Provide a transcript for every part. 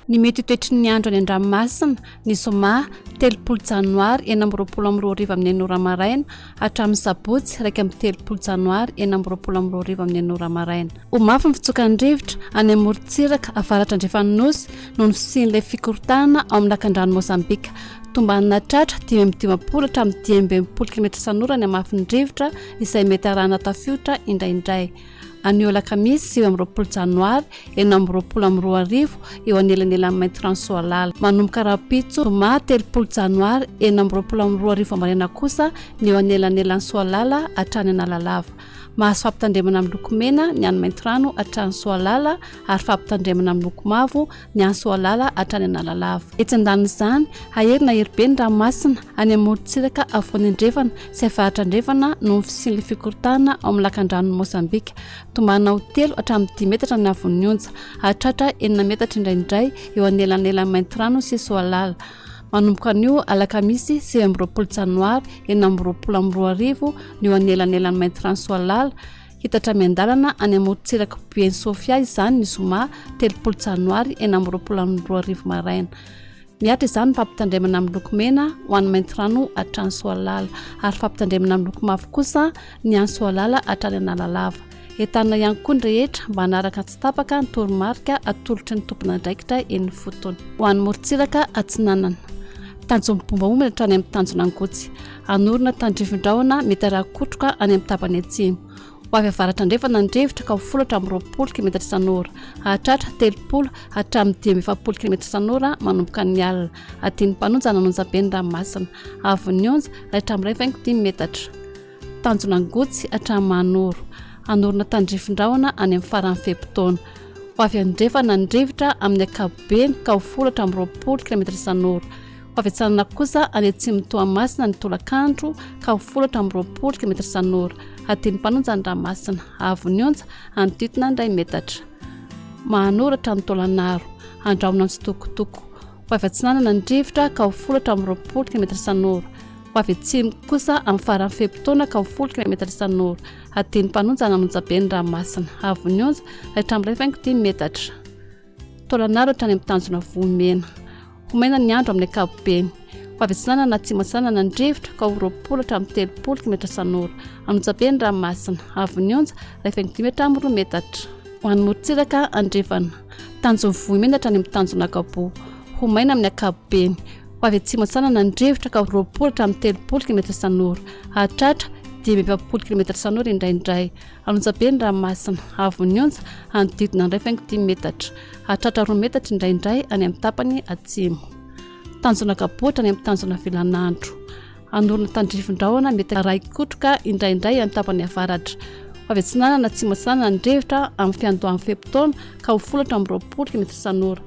Ny mety toetry ny andro any an-dranomasina ny zoma 30 janoary 2022 amin'ny 9 maraina hatramin'ny sabotsy 1 janoary 2022 amin'ny 9 maraina. Ho mafy ny fitsokan'ny rivotra any amorontsiraka avaratra andrefanosy noho ny fisian'ilay fikorontanana ao amin'ny lakan-drano Mozambika. Tombanina tratra 520 hatramin'ny 220 km/h ny hamafin'ny rivotra izay mety arahana tafiotra indraindray. Anio alakamisy 20 janoary 2022 eo anelanelan'ny maintrano soalala. Manomboka rapitso zoma 30 janoary 2022 maraina kosa ny eo anelanelan'ny soalala hatrany analalava. Mahazo fampitandremana amin'ny loko mena ny any maintrano hatrany soalala ary fampitandremana amin'ny loko mavo ny any soalala hatrany analalava. Etsy andanin'izany aherina heribe ny ranomasina any amorontsiraka avoan'ny andrefana sy avaratra andrefana noho ny fisian'ilay fikorontanana ao amin'ny lakan-drano Mozambika. Tombana ho 3 hatramin'ny 10 metatra ny havon'ny onja, hatratra 9 metatra indraindray eo anelanelan'ny maintrano sy soalala. Manomboka anio alakamisy 20 janoary 2022 ny eo anelanelan'ny maintrano soalala hitatra miandalana any amorontsiraka Bien Sofia izany ny zoma 30 janoary 2022 maraina. Miatra izany fampitandremana amin'ny loko mena ho an'ny maintrano hatrany soalala ary fampitandremana amin'ny loko mavo kosa ny any soalala hatrany analalava. Entanina ihany koa ny rehetra mba hanaraka tsy tapaka ny toromarika atolotry ny tompona andraikitra eny fotony. Ho an'ny morontsiraka atsinanana tanjony bombaomby hatrany amin'ny tanjona angotsy. Anorina tandrivindraona mety arakotroka any amin'ny tapany atsimo. Ho avy avaratra andrefana ny rivotra ka ho 10 km/h hatratra 30 hatramin'ny 20 km/h manomboka ny alina. Adiny mpanonja nanonja be ny ranomasina. Avon'ny onja hatramin'ny 5 metatra. Tanjona angotsy hatramin'ny manoro. Anorina tandrivindraona any amin'ny faran'ny fepitaona. Ho avy andrefana ny rivotra amin'ny ankapobeny ka ho 10 km/h. Ho avy atsanana kosa any atsimo toamasina ny tolakandro ka ho 10 km/h. Adiny mpanonja ny ranomasina. Avon'ny onja anodidina 2 metatra. Mahanoratra ny tolanaro. Andraona ny sitokotoko. Ho avy atsinanana ny rivotra ka ho 10 km/h. Ho avy atsimo kosa amin'ny faran'ny fepitaona ka ho 10 km/h. Adiny mpanonja nanonja be ny ranomasina. Avon'ny onja hatramin'ny 5 metatra. Tolanaro hatrany amin'ny tanjona vohimena. Ho maina ny andro amin'ny ankapobeny. Ho avy atsinanana atsimo atsinanana ny rivotra ka ho 20 hatramin'ny 30 km/h. Anonja be ny ranomasina. Avon'ny onja 5 hatramin'ny 4 metatra. Ho an'ny morontsiraka andrefana. Tanjona vohimena hatrany amin'ny tanjona akapo. Ho maina amin'ny ankapobeny. Ho avy atsimo atsinanana ny rivotra ka ho 20 hatramin'ny 30 km/h. Hatratra 20 km/h indraindray. Anonja be ny ranomasina. Avon'ny onja anodidina 5 metatra. Hatratra 2 metatra indraindray any amin'ny tapany atsimo. Tanjona kapotra any amin'ny tanjona vilanandro. Anorina tandrivindraona mety araikotroka indraindray any tapany avaratra. Ho avy atsinanana atsimo atsinanana ny rivotra amin'ny fiandohan'ny fepitaona ka ho 10 hatramin'ny 20 km/h.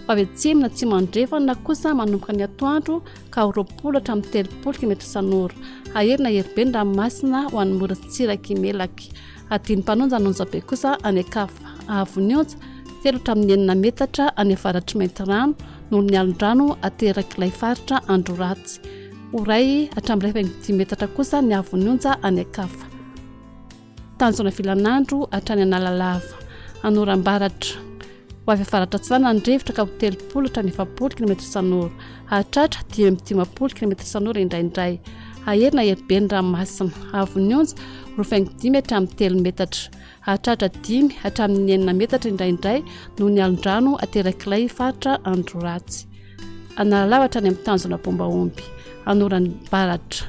Ho avy atsimo atsimo andrefana kosa manomboka ny atoandro ka ho 20 hatramin'ny 30 km/h. Aherina heribe ny ranomasina ho an'ny morontsiraka imelaky. Adiny mpanonja nanonja be kosa any akafa. Avon'ny onja 3 hatramin'ny 9 metatra any avaratry maintrano noho ny alin-drano aterak'ilay faritra andro ratsy. Ho ray hatramin'ny 10 metatra kosa ny avon'ny onja any akafa. Tanjona vilanandro hatrany analalava. Anoram-baratra. Ho avy avaratra atsinanana ny rivotra ka ho 30 hatramin'ny 20 km/h. Hatratra 10 km/h indraindray. Aherina heribe ny ranomasina. Avon'ny onja 5 hatramin'ny 3 metatra. Hatratra 10 hatramin'ny 9 metatra indraindray noho ny alin-drano aterak'ilay faritra andro ratsy. Analalava hatrany amin'ny tanjona bombaomby. Anoran'ny baratra.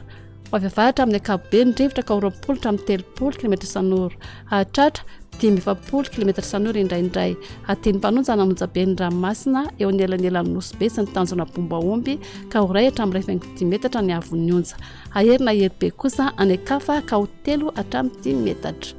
Ho avy avaratra amin'ny ankapobeny ny rivotra ka ho 20 hatramin'ny 30 km/h. Hatratra 20 km/h indraindray. Adiny mpanonja nanonja be ny ranomasina eo anelanelan'ny nosy be sy ny tanjona bombaomby ka ho 2 hatramin'ny 5 metatra ny avon'ny onja. Aherina heribe kosa any akafa ka ho 3 hatramin'ny 10 metatra.